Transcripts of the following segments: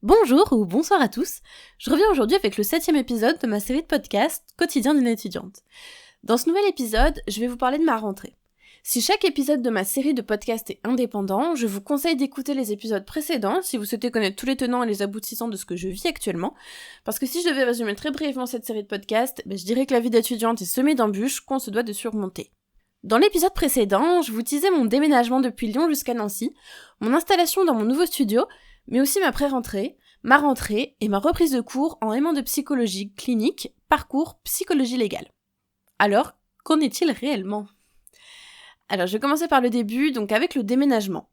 Bonjour ou bonsoir à tous, je reviens aujourd'hui avec le 7e épisode de ma série de podcasts Quotidien d'une étudiante. Dans ce nouvel épisode, je vais vous parler de ma rentrée. Si chaque épisode de ma série de podcasts est indépendant, je vous conseille d'écouter les épisodes précédents si vous souhaitez connaître tous les tenants et les aboutissants de ce que je vis actuellement, parce que si je devais résumer très brièvement cette série de podcasts, je dirais que la vie d'étudiante est semée d'embûches qu'on se doit de surmonter. Dans l'épisode précédent, je vous disais mon déménagement depuis Lyon jusqu'à Nancy, mon installation dans mon nouveau studio, mais aussi ma pré-rentrée, ma rentrée et ma reprise de cours en aimant de psychologie clinique, parcours psychologie légale. Alors, qu'en est-il réellement ? Alors, je vais commencer par le début, donc avec le déménagement.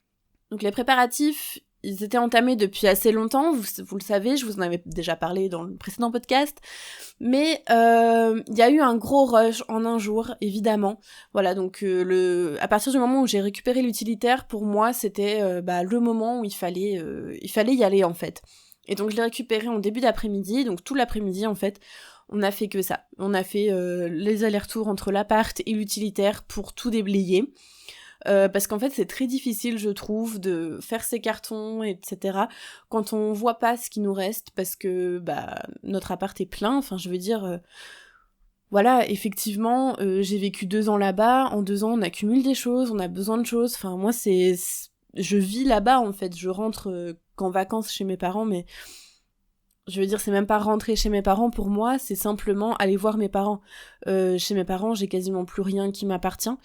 Donc les préparatifs, ils étaient entamés depuis assez longtemps, vous le savez, je vous en avais déjà parlé dans le précédent podcast, mais il y a eu un gros rush en un jour, évidemment. Voilà, donc à partir du moment où j'ai récupéré l'utilitaire, pour moi, c'était le moment où il fallait y aller, en fait. Et donc je l'ai récupéré en début d'après-midi, donc tout l'après-midi, en fait, on a fait que ça. On a fait les allers-retours entre l'appart et l'utilitaire pour tout déblayer. Parce qu'en fait c'est très difficile je trouve de faire ces cartons etc quand on voit pas ce qui nous reste parce que notre appart est plein, enfin je veux dire voilà effectivement j'ai vécu 2 ans là-bas, en 2 ans on accumule des choses, on a besoin de choses, enfin moi je vis là-bas en fait, je rentre qu'en vacances chez mes parents, mais je veux dire, c'est même pas rentrer chez mes parents pour moi, c'est simplement aller voir mes parents. Chez mes parents, j'ai quasiment plus rien qui m'appartient.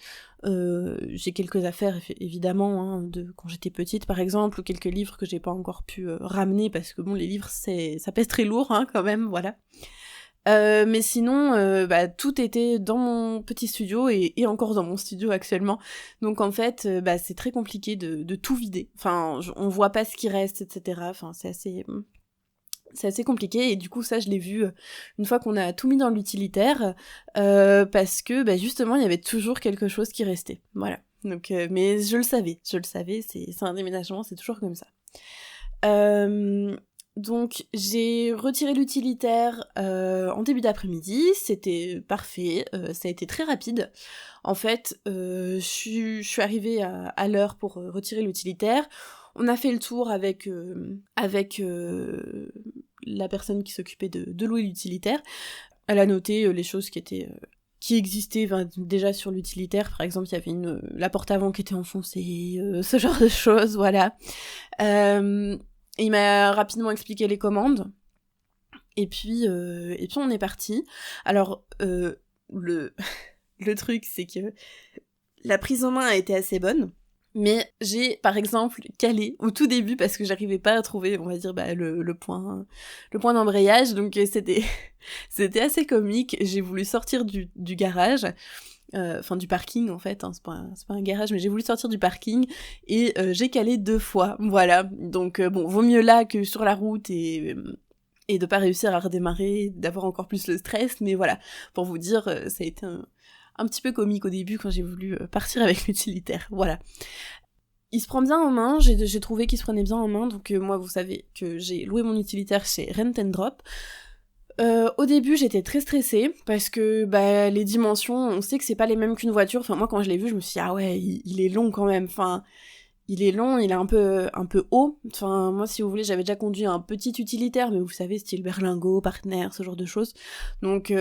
J'ai quelques affaires, évidemment, de quand j'étais petite, par exemple, ou quelques livres que j'ai pas encore pu ramener, parce que bon, les livres, ça pèse très lourd, quand même, voilà. Mais sinon, tout était dans mon petit studio, et encore dans mon studio actuellement. Donc en fait, c'est très compliqué de tout vider. Enfin, on voit pas ce qui reste, etc. Enfin, c'est assez compliqué, et du coup ça je l'ai vu une fois qu'on a tout mis dans l'utilitaire, parce que justement il y avait toujours quelque chose qui restait, voilà. Donc mais je le savais, c'est un déménagement, c'est toujours comme ça. Donc j'ai retiré l'utilitaire en début d'après-midi, c'était parfait, ça a été très rapide. En fait, je suis arrivée à l'heure pour retirer l'utilitaire. On a fait le tour avec la personne qui s'occupait de louer l'utilitaire. Elle a noté les choses qui existaient déjà sur l'utilitaire. Par exemple, il y avait la porte avant qui était enfoncée, ce genre de choses, voilà. Il m'a rapidement expliqué les commandes. Et puis on est parti. Alors, le truc, c'est que la prise en main a été assez bonne. Mais j'ai, par exemple, calé au tout début parce que j'arrivais pas à trouver, on va dire, le point d'embrayage, donc c'était assez comique. J'ai voulu sortir du garage, du parking en fait, c'est pas un garage, mais j'ai voulu sortir du parking et j'ai calé 2 fois, voilà. Donc vaut mieux là que sur la route et de pas réussir à redémarrer, d'avoir encore plus le stress, mais voilà, pour vous dire, ça a été un petit peu comique au début quand j'ai voulu partir avec l'utilitaire, voilà. Il se prend bien en main, j'ai trouvé qu'il se prenait bien en main, donc moi vous savez que j'ai loué mon utilitaire chez Rent and Drop. Au début j'étais très stressée, parce que les dimensions, on sait que c'est pas les mêmes qu'une voiture, enfin moi quand je l'ai vu je me suis dit ah ouais il est long quand même, enfin il est long, il est un peu haut, enfin moi si vous voulez j'avais déjà conduit un petit utilitaire, mais vous savez style berlingot, partenaire, ce genre de choses, donc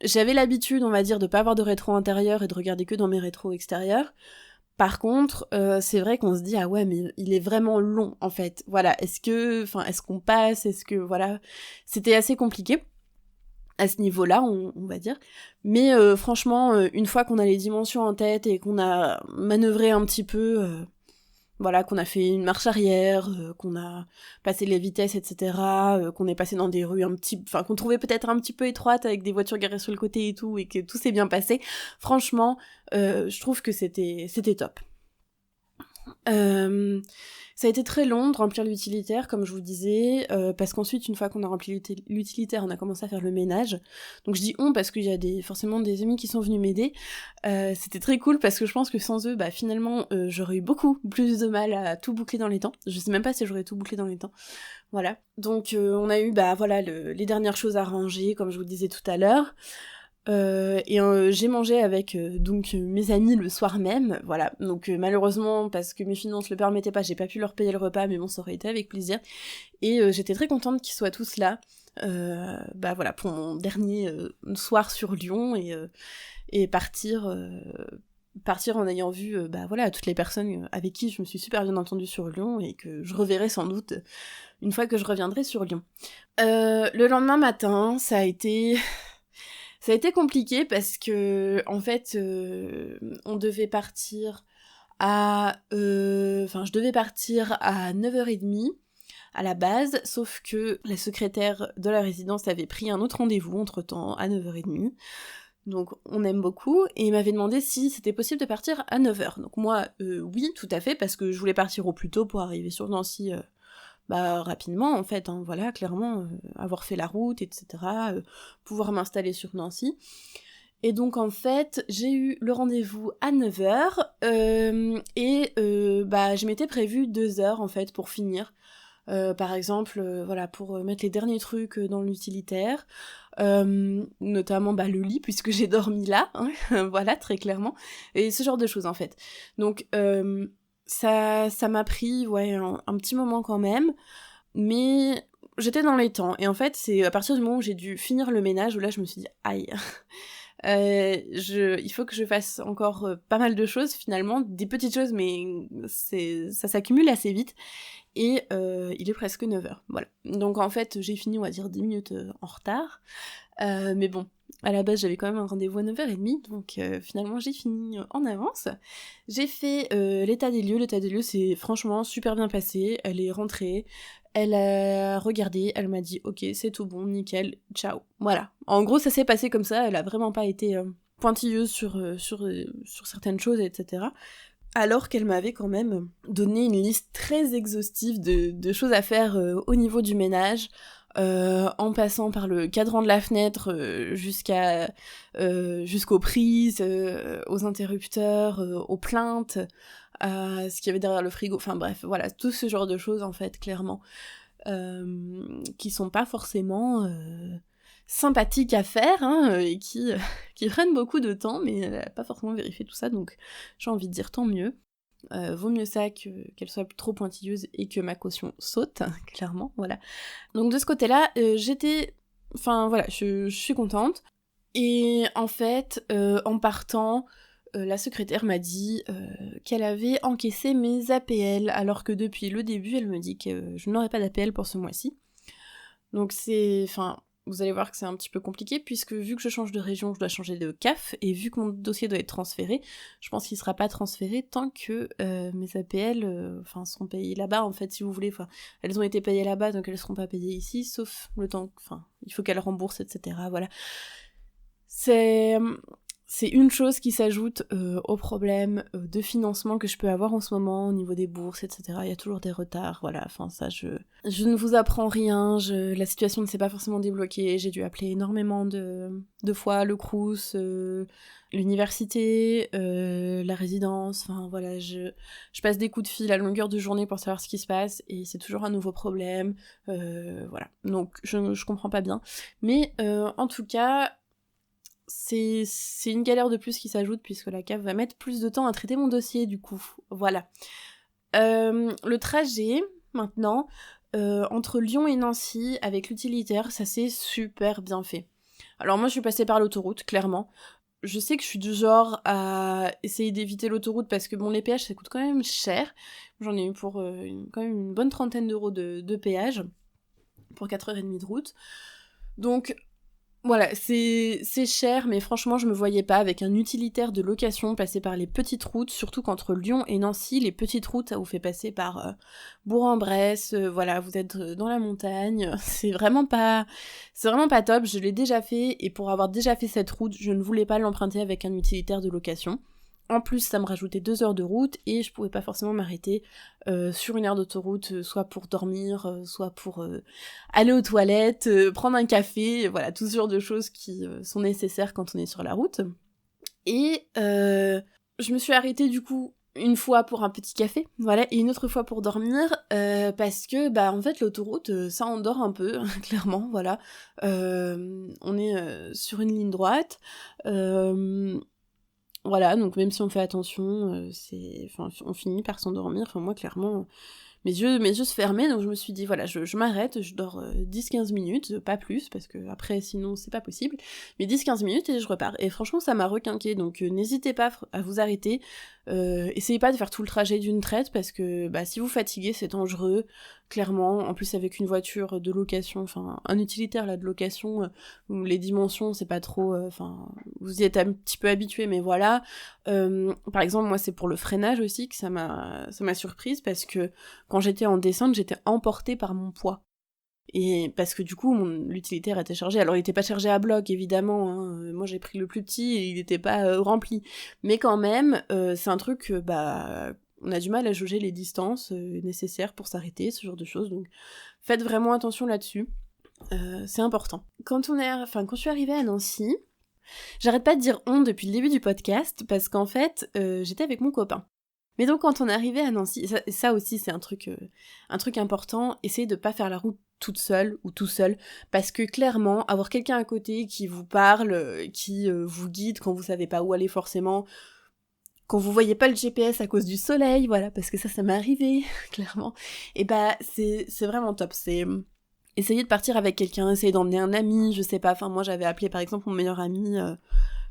j'avais l'habitude, on va dire, de pas avoir de rétro intérieur et de regarder que dans mes rétros extérieurs. Par contre, c'est vrai qu'on se dit ah ouais mais il est vraiment long en fait. Voilà, est-ce qu'on passe, voilà, c'était assez compliqué à ce niveau-là, on va dire. Mais franchement, une fois qu'on a les dimensions en tête et qu'on a manœuvré un petit peu, voilà, qu'on a fait une marche arrière, qu'on a passé les vitesses, etc., qu'on est passé dans des rues qu'on trouvait peut-être un petit peu étroites avec des voitures garées sur le côté et tout, et que tout s'est bien passé, franchement, je trouve que c'était top. Ça a été très long de remplir l'utilitaire, comme je vous disais, parce qu'ensuite, une fois qu'on a rempli l'utilitaire, on a commencé à faire le ménage. Donc je dis on parce qu'il y a forcément des amis qui sont venus m'aider. C'était très cool parce que je pense que sans eux, finalement, j'aurais eu beaucoup plus de mal à tout boucler dans les temps. Je sais même pas si j'aurais tout bouclé dans les temps. Voilà. Donc on a eu les dernières choses à ranger, comme je vous disais tout à l'heure. J'ai mangé avec donc mes amis le soir même, voilà. Donc malheureusement, parce que mes finances le permettaient pas, j'ai pas pu leur payer le repas, mais bon, ça aurait été avec plaisir. Et j'étais très contente qu'ils soient tous là, voilà, pour mon dernier soir sur Lyon, et partir en ayant vu voilà, toutes les personnes avec qui je me suis super bien entendue sur Lyon, et que je reverrai sans doute une fois que je reviendrai sur Lyon. Le lendemain matin, ça a été compliqué parce que, en fait, on devait partir je devais partir à 9h30 à la base, sauf que la secrétaire de la résidence avait pris un autre rendez-vous entre-temps à 9h30. Donc on aime beaucoup, et il m'avait demandé si c'était possible de partir à 9h. Donc moi, oui, tout à fait, parce que je voulais partir au plus tôt pour arriver sur Nancy rapidement, en fait, hein, voilà, clairement, avoir fait la route, etc., pouvoir m'installer sur Nancy. Et donc, en fait, j'ai eu le rendez-vous à 9h, je m'étais prévu 2 heures, en fait, pour finir. Par exemple, voilà, pour mettre les derniers trucs dans l'utilitaire, notamment le lit, puisque j'ai dormi là, hein, voilà, très clairement, et ce genre de choses, en fait. Donc, ça m'a pris, ouais, un petit moment quand même, mais j'étais dans les temps, et en fait, c'est à partir du moment où j'ai dû finir le ménage, où là, je me suis dit, aïe, il faut que je fasse encore pas mal de choses, finalement, des petites choses, mais ça s'accumule assez vite, et il est presque 9h, voilà. Donc en fait, j'ai fini, on va dire, 10 minutes en retard, mais bon, à la base, j'avais quand même un rendez-vous à 9h30, donc finalement, j'ai fini en avance. J'ai fait l'état des lieux c'est franchement super bien passé, elle est rentrée, elle a regardé, elle m'a dit « Ok, c'est tout bon, nickel, ciao ». Voilà. En gros, ça s'est passé comme ça, elle a vraiment pas été pointilleuse sur certaines choses, etc. Alors qu'elle m'avait quand même donné une liste très exhaustive de choses à faire au niveau du ménage, en passant par le cadran de la fenêtre jusqu'aux prises, aux interrupteurs, aux plaintes, à ce qu'il y avait derrière le frigo, enfin bref, voilà, tout ce genre de choses, en fait, clairement, qui sont pas forcément sympathiques à faire, hein, et qui prennent beaucoup de temps, mais elle a pas forcément vérifié tout ça, donc j'ai envie de dire tant mieux. Vaut mieux ça qu'elle soit trop pointilleuse et que ma caution saute, clairement, voilà. Donc de ce côté-là, je suis contente. Et en fait, en partant, la secrétaire m'a dit qu'elle avait encaissé mes APL, alors que depuis le début, elle me dit que je n'aurais pas d'APL pour ce mois-ci. Donc vous allez voir que c'est un petit peu compliqué, puisque vu que je change de région, je dois changer de CAF, et vu que mon dossier doit être transféré, je pense qu'il sera pas transféré tant que mes APL seront payées là-bas, en fait, si vous voulez. Elles ont été payées là-bas, donc elles seront pas payées ici, sauf le temps, il faut qu'elles remboursent, etc. Voilà. C'est une chose qui s'ajoute au problème de financement que je peux avoir en ce moment au niveau des bourses, etc. Il y a toujours des retards, voilà, ça je ne vous apprends rien, la situation ne s'est pas forcément débloquée, j'ai dû appeler énormément de fois le Crous, l'université, la résidence, voilà, je passe des coups de fil à longueur de journée pour savoir ce qui se passe, et c'est toujours un nouveau problème, voilà, donc je comprends pas bien, mais en tout cas, c'est une galère de plus qui s'ajoute, puisque la CAF va mettre plus de temps à traiter mon dossier, du coup. Voilà. Le trajet, maintenant, entre Lyon et Nancy, avec l'utilitaire, ça s'est super bien fait. Alors moi, je suis passée par l'autoroute, clairement. Je sais que je suis du genre à essayer d'éviter l'autoroute, parce que, bon, les péages, ça coûte quand même cher. J'en ai eu pour quand même une bonne trentaine d'euros de péage, pour 4h30 de route. Donc... voilà, c'est cher, mais franchement, je me voyais pas avec un utilitaire de location passer par les petites routes, surtout qu'entre Lyon et Nancy, les petites routes, ça vous fait passer par Bourg-en-Bresse, voilà, vous êtes dans la montagne, c'est vraiment pas top, je l'ai déjà fait, et pour avoir déjà fait cette route, je ne voulais pas l'emprunter avec un utilitaire de location. En plus, ça me rajoutait 2 heures de route, et je pouvais pas forcément m'arrêter sur une aire d'autoroute, soit pour dormir, soit pour aller aux toilettes, prendre un café, voilà, tout ce genre de choses qui sont nécessaires quand on est sur la route. Et je me suis arrêtée du coup une fois pour un petit café, voilà, et une autre fois pour dormir, parce que, en fait, l'autoroute, ça endort un peu, clairement, voilà. On est sur une ligne droite, voilà, donc même si on fait attention, on finit par s'endormir. Enfin, moi, clairement, mes yeux se fermaient, donc je me suis dit, voilà, je m'arrête, je dors 10-15 minutes, pas plus, parce que après, sinon, c'est pas possible, mais 10-15 minutes et je repars. Et franchement, ça m'a requinqué, donc n'hésitez pas à vous arrêter, essayez pas de faire tout le trajet d'une traite, parce que si vous fatiguez, c'est dangereux, clairement, en plus avec une voiture de location, enfin, un utilitaire là de location, où les dimensions, c'est pas trop, vous y êtes un petit peu habitué, mais voilà. Par exemple, moi, c'est pour le freinage aussi que ça m'a surprise, parce que quand j'étais en descente, j'étais emportée par mon poids. Et parce que du coup, l'utilitaire était chargé. Alors, il était pas chargé à bloc, évidemment. Hein. Moi, j'ai pris le plus petit et il était pas rempli. Mais quand même, c'est un truc, on a du mal à jauger les distances nécessaires pour s'arrêter, ce genre de choses. Donc, faites vraiment attention là-dessus. C'est important. Quand je suis arrivée à Nancy, j'arrête pas de dire on depuis le début du podcast, parce qu'en fait, j'étais avec mon copain. Mais donc quand on est arrivé à Nancy, ça aussi c'est un truc important, essayez de pas faire la route toute seule ou tout seul, parce que clairement, avoir quelqu'un à côté qui vous parle, qui vous guide quand vous savez pas où aller forcément, quand vous voyez pas le GPS à cause du soleil, voilà, parce que ça m'est arrivé, clairement, et c'est vraiment top, essayez de partir avec quelqu'un, essayez d'emmener un ami, je sais pas, moi j'avais appelé par exemple mon meilleur ami,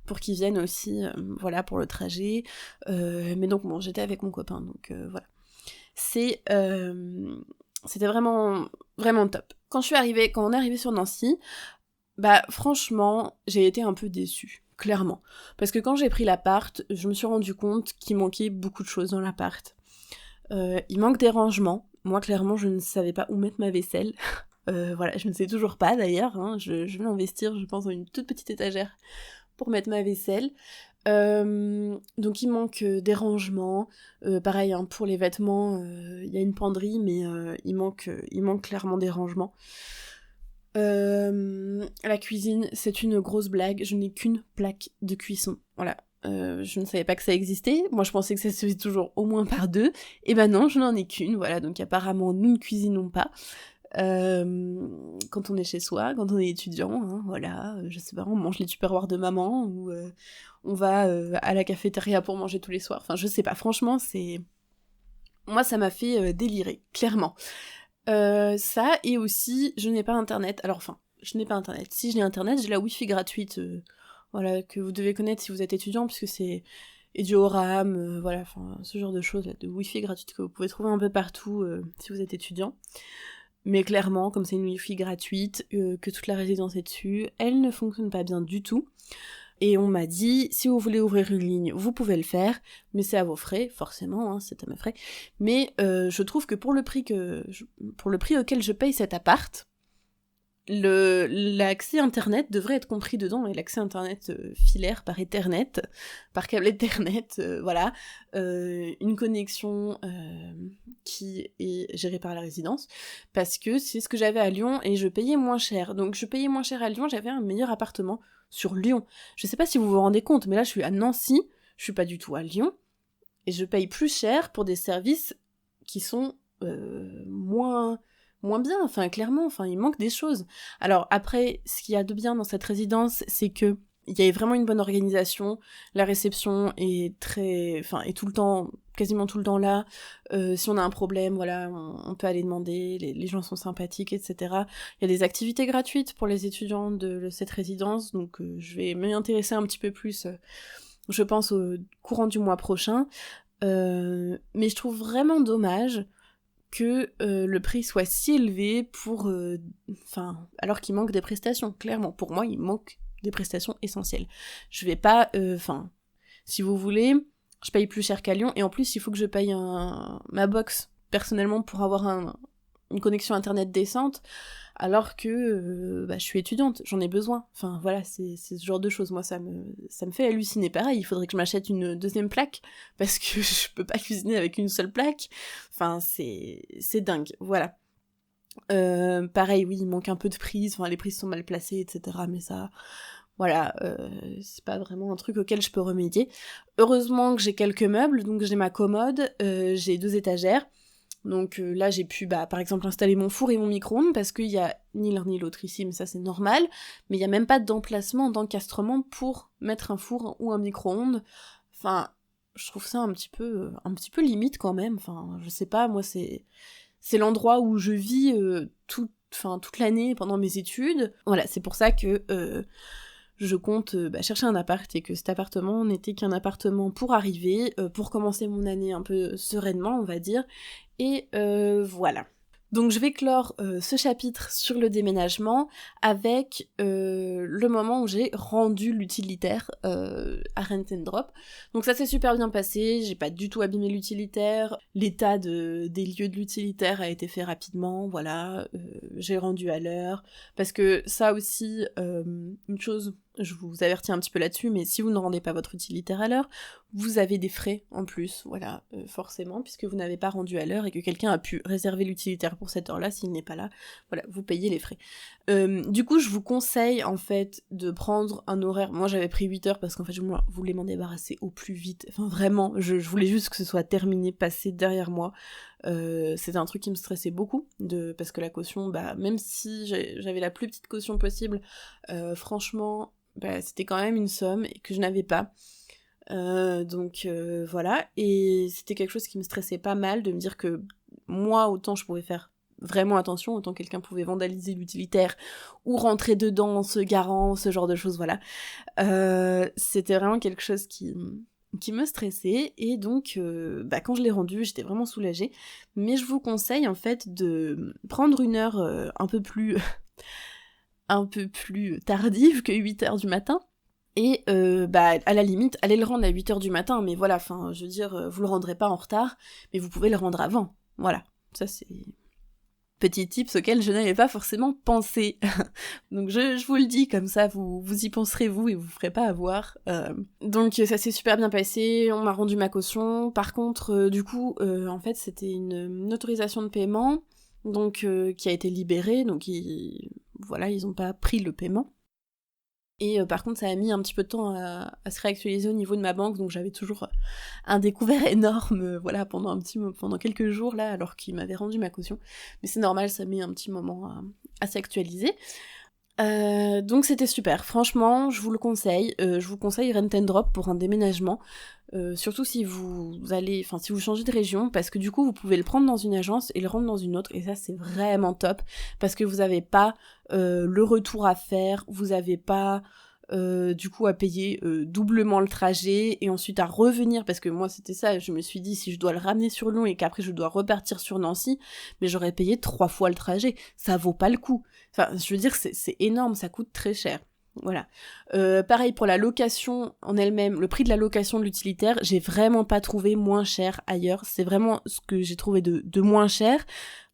pour qu'ils viennent aussi, voilà, pour le trajet. Mais donc, bon, j'étais avec mon copain, donc voilà. C'était vraiment, vraiment top. Quand on est arrivé sur Nancy, franchement, j'ai été un peu déçue, clairement. Parce que quand j'ai pris l'appart, je me suis rendu compte qu'il manquait beaucoup de choses dans l'appart. Il manque des rangements. Moi, clairement, je ne savais pas où mettre ma vaisselle. Voilà, je ne sais toujours pas d'ailleurs. Hein. Je vais investir, je pense, dans une toute petite étagère pour mettre ma vaisselle. Donc il manque des rangements. Pareil, hein, pour les vêtements, il y a une penderie, mais il manque clairement des rangements. La cuisine, c'est une grosse blague. Je n'ai qu'une plaque de cuisson. Voilà. Je ne savais pas que ça existait. Moi, je pensais que ça se faisait toujours au moins par deux. Et non, je n'en ai qu'une. Voilà, donc apparemment, nous ne cuisinons pas. Quand on est chez soi, quand on est étudiant, hein, voilà, je sais pas, on mange les tupperwares de maman, ou on va à la cafétéria pour manger tous les soirs, je sais pas, franchement, moi ça m'a fait délirer, clairement. Ça, et aussi, je n'ai pas internet, je n'ai pas internet, si j'ai internet, j'ai la wifi gratuite, voilà, que vous devez connaître si vous êtes étudiant, puisque c'est Edioram, voilà, ce genre de choses, là, de wifi gratuite que vous pouvez trouver un peu partout si vous êtes étudiant. Mais clairement, comme c'est une wifi gratuite, que toute la résidence est dessus, elle ne fonctionne pas bien du tout. Et on m'a dit, si vous voulez ouvrir une ligne, vous pouvez le faire, mais c'est à vos frais, forcément, hein, c'est à mes frais. Mais je trouve que pour le prix auquel je paye cet appart, l'accès internet devrait être compris dedans, et l'accès internet filaire par Ethernet, par câble Ethernet, voilà, une connexion qui est gérée par la résidence, parce que c'est ce que j'avais à Lyon, et je payais moins cher. Donc je payais moins cher à Lyon, j'avais un meilleur appartement sur Lyon. Je sais pas si vous vous rendez compte, mais là je suis à Nancy, je suis pas du tout à Lyon, et je paye plus cher pour des services qui sont moins bien, clairement, il manque des choses. Alors après, ce qu'il y a de bien dans cette résidence, c'est que il y a vraiment une bonne organisation, la réception est est tout le temps, quasiment tout le temps là, si on a un problème, voilà, on peut aller demander, les gens sont sympathiques, etc. Il y a des activités gratuites pour les étudiants de cette résidence, donc je vais m'y intéresser un petit peu plus, je pense au courant du mois prochain, mais je trouve vraiment dommage que le prix soit si élevé pour... alors qu'il manque des prestations, clairement. Pour moi, il manque des prestations essentielles. Je vais pas... si vous voulez, je paye plus cher qu'à Lyon, et en plus, il faut que je paye ma box, personnellement, pour avoir une connexion internet décente, alors que je suis étudiante, j'en ai besoin. Voilà, c'est ce genre de choses. Moi, ça me fait halluciner. Pareil, il faudrait que je m'achète une deuxième plaque, parce que je peux pas cuisiner avec une seule plaque. C'est dingue, voilà. Pareil, oui, il manque un peu de prises, les prises sont mal placées, etc. Mais ça, Voilà, c'est pas vraiment un truc auquel je peux remédier. Heureusement que j'ai quelques meubles, donc j'ai ma commode, j'ai 2 étagères. Donc là j'ai pu par exemple installer mon four et mon micro-ondes parce qu'il y a ni l'un ni l'autre ici, mais ça c'est normal, mais il y a même pas d'emplacement, d'encastrement pour mettre un four ou un micro-ondes. Enfin, je trouve ça un petit peu limite quand même, enfin je sais pas, moi c'est l'endroit où je vis toute l'année pendant mes études. Voilà, c'est pour ça que je compte chercher un appart et que cet appartement n'était qu'un appartement pour arriver, pour commencer mon année un peu sereinement, on va dire. Et voilà. Donc je vais clore ce chapitre sur le déménagement avec le moment où j'ai rendu l'utilitaire à Rent and Drop. Donc ça s'est super bien passé, j'ai pas du tout abîmé l'utilitaire, l'état des lieux de l'utilitaire a été fait rapidement, voilà, j'ai rendu à l'heure, parce que ça aussi, une chose, je vous avertis un petit peu là-dessus, mais si vous ne rendez pas votre utilitaire à l'heure, vous avez des frais en plus, voilà, forcément, puisque vous n'avez pas rendu à l'heure et que quelqu'un a pu réserver l'utilitaire pour cette heure-là, s'il n'est pas là, voilà, vous payez les frais. Du coup, je vous conseille, en fait, de prendre un horaire, moi j'avais pris 8 heures parce qu'en fait, je voulais m'en débarrasser au plus vite, enfin vraiment, je voulais juste que ce soit terminé, passé derrière moi. C'était un truc qui me stressait beaucoup, parce que la caution, même si j'avais la plus petite caution possible, franchement, c'était quand même une somme que je n'avais pas. Donc voilà, et c'était quelque chose qui me stressait pas mal, de me dire que moi, autant je pouvais faire vraiment attention, autant quelqu'un pouvait vandaliser l'utilitaire ou rentrer dedans, se garant, ce genre de choses, voilà. C'était vraiment quelque chose qui me stressait, et donc quand je l'ai rendu, j'étais vraiment soulagée, mais je vous conseille en fait de prendre une heure un peu plus tardive que 8h du matin, et à la limite, allez le rendre à 8h du matin, mais voilà, enfin, je veux dire, vous le rendrez pas en retard, mais vous pouvez le rendre avant, voilà. Ça c'est petit tips auquel je n'avais pas forcément pensé. Donc je vous le dis, comme ça vous y penserez vous et vous ferez pas avoir. Donc ça s'est super bien passé, on m'a rendu ma caution. Par contre, du coup, en fait c'était une autorisation de paiement, donc qui a été libérée, donc ils ont pas pris le paiement. Et par contre, ça a mis un petit peu de temps à se réactualiser au niveau de ma banque, donc j'avais toujours un découvert énorme, voilà, pendant quelques jours, là, alors qu'ils m'avaient rendu ma caution. Mais c'est normal, ça met un petit moment à s'actualiser. Donc c'était super, franchement, je vous le conseille. Je vous conseille Rent and Drop pour un déménagement, surtout si vous changez de région, parce que du coup, vous pouvez le prendre dans une agence et le rendre dans une autre, et ça, c'est vraiment top, parce que vous avez pas le retour à faire, vous avez pas du coup à payer doublement le trajet et ensuite à revenir, parce que moi c'était ça, je me suis dit si je dois le ramener sur Lyon et qu'après je dois repartir sur Nancy, mais j'aurais payé 3 fois le trajet, ça vaut pas le coup. Enfin, je veux dire, c'est énorme, ça coûte très cher. Voilà. Pareil pour la location en elle-même, le prix de la location de l'utilitaire, j'ai vraiment pas trouvé moins cher ailleurs, c'est vraiment ce que j'ai trouvé de moins cher.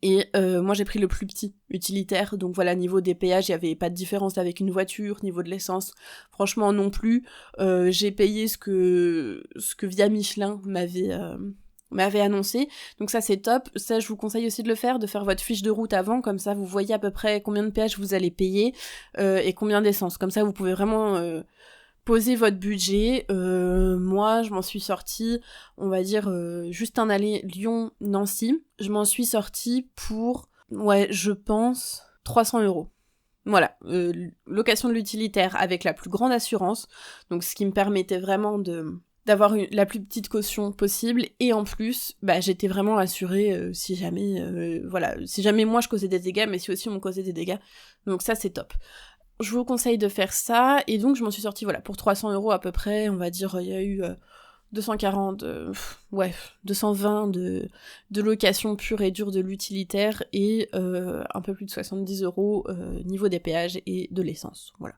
Et moi j'ai pris le plus petit utilitaire, donc voilà, niveau des péages, il y avait pas de différence avec une voiture, niveau de l'essence, franchement non plus. J'ai payé ce que Via Michelin m'avait annoncé, donc ça c'est top. Ça je vous conseille aussi de le faire, de faire votre fiche de route avant, comme ça vous voyez à peu près combien de péages vous allez payer et combien d'essence, comme ça vous pouvez vraiment poser votre budget. Moi je m'en suis sortie, on va dire juste un aller Lyon-Nancy, je m'en suis sortie pour, je pense 300€. Voilà, location de l'utilitaire avec la plus grande assurance, donc ce qui me permettait vraiment d'avoir la plus petite caution possible, et en plus, j'étais vraiment assurée si jamais moi je causais des dégâts, mais si aussi on me causait des dégâts, donc ça c'est top. Je vous conseille de faire ça, et donc je m'en suis sortie pour 300€ à peu près, on va dire, il y a eu 240, 220 de location pure et dure de l'utilitaire, et un peu plus de 70€ niveau des péages et de l'essence, voilà.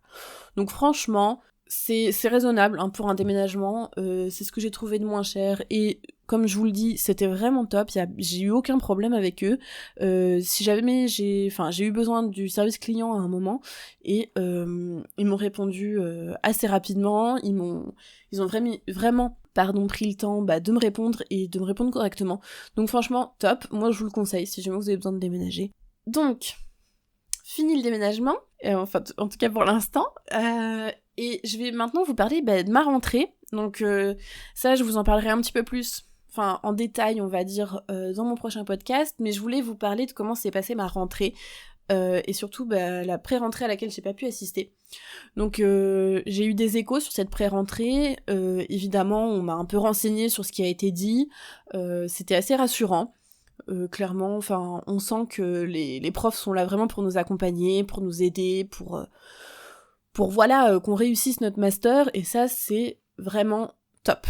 Donc franchement, c'est raisonnable pour un déménagement, c'est ce que j'ai trouvé de moins cher, et comme je vous le dis, c'était vraiment top, j'ai eu aucun problème avec eux. Si jamais j'ai eu besoin du service client à un moment, et ils m'ont répondu assez rapidement, ils ont vraiment pris le temps de me répondre, et de me répondre correctement. Donc franchement, top, moi je vous le conseille si jamais vous avez besoin de déménager. Donc, fini le déménagement, Enfin, en tout cas pour l'instant. Et je vais maintenant vous parler de ma rentrée. Donc ça, je vous en parlerai un petit peu plus, enfin en détail, on va dire, dans mon prochain podcast. Mais je voulais vous parler de comment s'est passée ma rentrée. Et surtout la pré-rentrée à laquelle j'ai pas pu assister. Donc j'ai eu des échos sur cette pré-rentrée. Évidemment, on m'a un peu renseigné sur ce qui a été dit. C'était assez rassurant. Clairement, enfin, on sent que les profs sont là vraiment pour nous accompagner, pour nous aider, pour voilà, qu'on réussisse notre master, et ça, c'est vraiment top.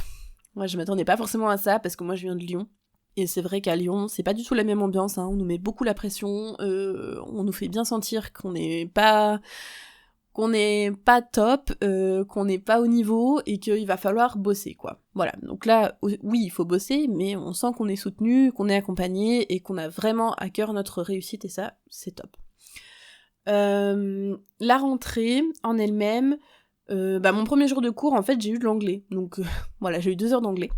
Moi, je m'attendais pas forcément à ça, parce que moi, je viens de Lyon, et c'est vrai qu'à Lyon, c'est pas du tout la même ambiance, hein. On nous met beaucoup la pression, on nous fait bien sentir qu'on n'est pas top, qu'on n'est pas au niveau, et qu'il va falloir bosser, quoi. Voilà, donc là, oui, il faut bosser, mais on sent qu'on est soutenu, qu'on est accompagné, et qu'on a vraiment à cœur notre réussite, et ça, c'est top. La rentrée, en elle-même, mon premier jour de cours, en fait, j'ai eu de l'anglais, donc voilà, j'ai eu 2 heures d'anglais.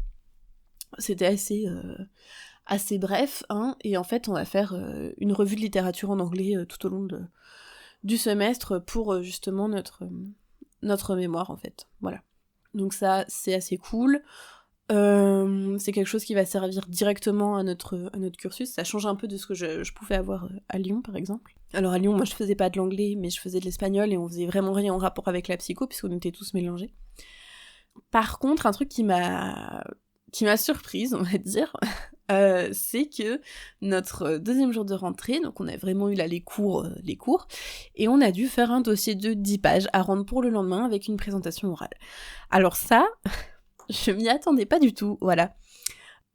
C'était assez bref, hein, et en fait, on va faire une revue de littérature en anglais tout au long du semestre pour justement notre mémoire, en fait. Voilà. Donc ça, c'est assez cool. C'est quelque chose qui va servir directement à notre cursus. Ça change un peu de ce que je pouvais avoir à Lyon, par exemple. Alors à Lyon, moi, je faisais pas de l'anglais, mais je faisais de l'espagnol, et on faisait vraiment rien en rapport avec la psycho, puisqu'on était tous mélangés. Par contre, un truc qui m'a surprise, on va dire, c'est que notre 2e jour de rentrée, donc on a vraiment eu là les cours, et on a dû faire un dossier de 10 pages à rendre pour le lendemain avec une présentation orale. Alors ça, je m'y attendais pas du tout, voilà.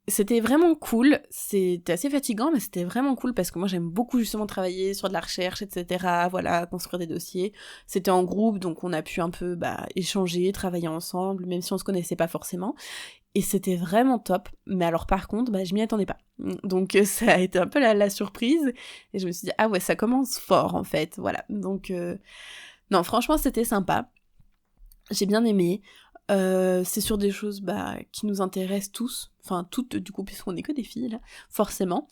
C'était vraiment cool, c'était assez fatigant, mais c'était vraiment cool parce que moi j'aime beaucoup justement travailler sur de la recherche, etc. Voilà, construire des dossiers. C'était en groupe, donc on a pu un peu échanger, travailler ensemble, même si on se connaissait pas forcément. Et c'était vraiment top, mais alors par contre, je m'y attendais pas. Donc ça a été un peu la surprise, et je me suis dit, ah ouais, ça commence fort en fait, voilà. Donc non, franchement c'était sympa, j'ai bien aimé. C'est sur des choses qui nous intéressent tous, enfin toutes du coup, puisqu'on est que des filles là, forcément.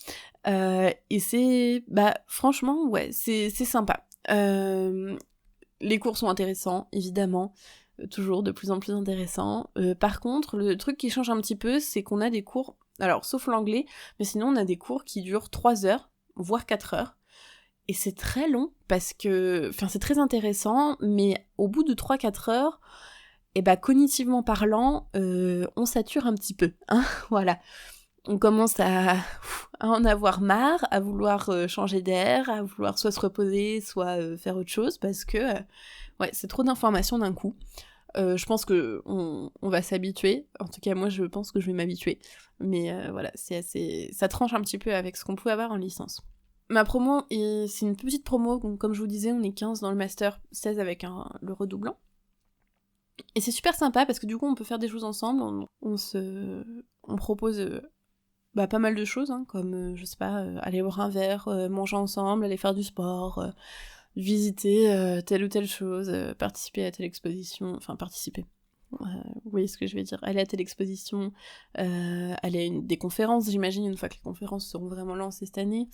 Et c'est, franchement, ouais, c'est sympa. Les cours sont intéressants, évidemment, toujours de plus en plus intéressants. Par contre, le truc qui change un petit peu, c'est qu'on a des cours, alors sauf l'anglais, mais sinon on a des cours qui durent 3 heures, voire 4 heures. Et c'est très long, parce que, enfin c'est très intéressant, mais au bout de 3-4 heures, et cognitivement parlant, on sature un petit peu, hein, voilà. On commence à en avoir marre, à vouloir changer d'air, à vouloir soit se reposer, soit faire autre chose, parce que, ouais, c'est trop d'informations d'un coup. Je pense que on va s'habituer, en tout cas moi je pense que je vais m'habituer, mais voilà, ça tranche un petit peu avec ce qu'on pouvait avoir en licence. Ma promo, c'est une petite promo, donc comme je vous disais, on est 15 dans le master, 16 avec le redoublant. Et c'est super sympa parce que du coup on peut faire des choses ensemble, on propose pas mal de choses, hein, comme je sais pas, aller boire un verre, manger ensemble, aller faire du sport, visiter telle ou telle chose, participer à telle exposition, enfin participer. Vous voyez ce que je vais dire, aller à telle exposition, aller à des conférences, j'imagine, une fois que les conférences seront vraiment lancées cette année.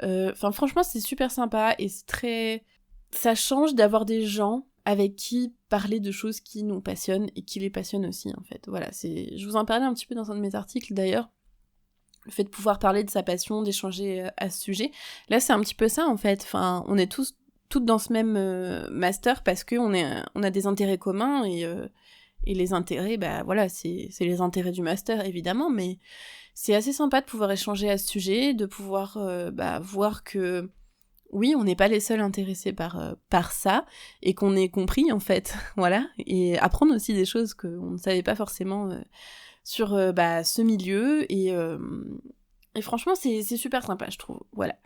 Enfin franchement c'est super sympa, et ça change d'avoir des gens avec qui parler de choses qui nous passionnent et qui les passionnent aussi, en fait. Voilà, je vous en parlais un petit peu dans un de mes articles, d'ailleurs, le fait de pouvoir parler de sa passion, d'échanger à ce sujet. Là, c'est un petit peu ça, en fait. Enfin, on est toutes dans ce même master parce qu'on a des intérêts communs, et les intérêts, voilà, c'est les intérêts du master, évidemment, mais c'est assez sympa de pouvoir échanger à ce sujet, de pouvoir voir que oui, on n'est pas les seuls intéressés par ça, et qu'on est compris, en fait, voilà, et apprendre aussi des choses qu'on ne savait pas forcément sur ce milieu, et franchement, c'est super sympa, je trouve, voilà.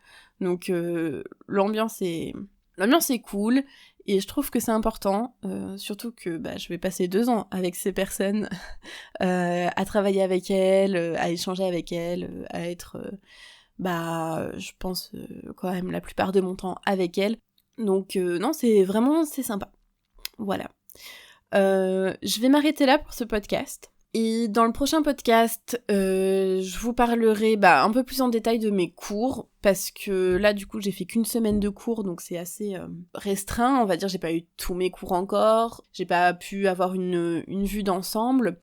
Donc, l'ambiance est cool, et je trouve que c'est important, surtout que je vais passer 2 ans avec ces personnes, à travailler avec elles, à échanger avec elles, à être... je pense quand même la plupart de mon temps avec elle. Donc non, c'est sympa. Voilà. Je vais m'arrêter là pour ce podcast. Et dans le prochain podcast, je vous parlerai un peu plus en détail de mes cours, parce que là du coup j'ai fait qu'une semaine de cours, donc c'est assez restreint, on va dire. J'ai pas eu tous mes cours encore, j'ai pas pu avoir une vue d'ensemble.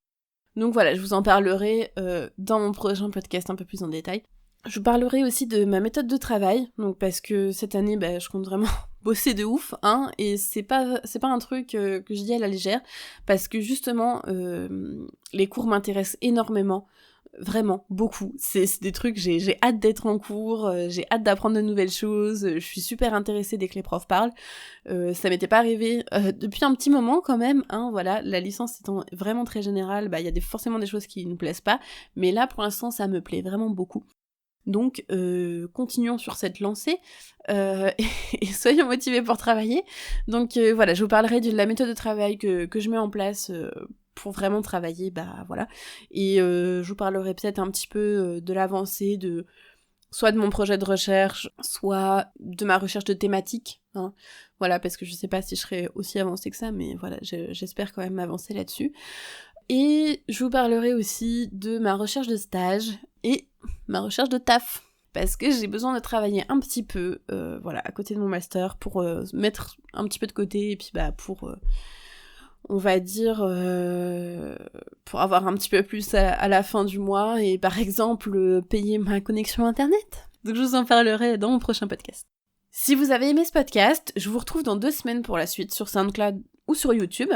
Donc voilà, je vous en parlerai dans mon prochain podcast un peu plus en détail. Je vous parlerai aussi de ma méthode de travail, donc parce que cette année, je compte vraiment bosser de ouf, hein, et c'est pas un truc que je dis à la légère, parce que justement, les cours m'intéressent énormément, vraiment, beaucoup. C'est des trucs, j'ai hâte d'être en cours, j'ai hâte d'apprendre de nouvelles choses, je suis super intéressée dès que les profs parlent. Ça m'était pas arrivé depuis un petit moment quand même, hein, voilà, la licence étant vraiment très générale, il y a forcément des choses qui ne plaisent pas, mais là, pour l'instant, ça me plaît vraiment beaucoup. Donc, continuons sur cette lancée et soyons motivés pour travailler. Donc voilà, je vous parlerai de la méthode de travail que je mets en place pour vraiment travailler, voilà. Et je vous parlerai peut-être un petit peu de l'avancée soit de mon projet de recherche, soit de ma recherche de thématiques, hein. Voilà, parce que je sais pas si je serai aussi avancée que ça, mais voilà, j'espère quand même avancer là-dessus. Et je vous parlerai aussi de ma recherche de stage et ma recherche de taf, parce que j'ai besoin de travailler un petit peu, à côté de mon master, pour mettre un petit peu de côté, et puis pour, on va dire, pour avoir un petit peu plus à la fin du mois, et par exemple, payer ma connexion internet. Donc je vous en parlerai dans mon prochain podcast. Si vous avez aimé ce podcast, je vous retrouve dans 2 semaines pour la suite sur SoundCloud ou sur YouTube.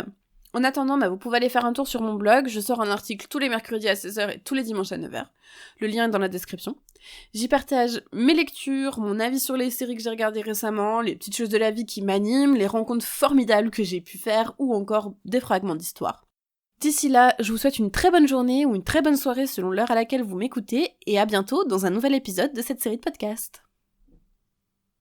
En attendant, vous pouvez aller faire un tour sur mon blog, je sors un article tous les mercredis à 16h et tous les dimanches à 9h. Le lien est dans la description. J'y partage mes lectures, mon avis sur les séries que j'ai regardées récemment, les petites choses de la vie qui m'animent, les rencontres formidables que j'ai pu faire, ou encore des fragments d'histoire. D'ici là, je vous souhaite une très bonne journée ou une très bonne soirée selon l'heure à laquelle vous m'écoutez, et à bientôt dans un nouvel épisode de cette série de podcasts.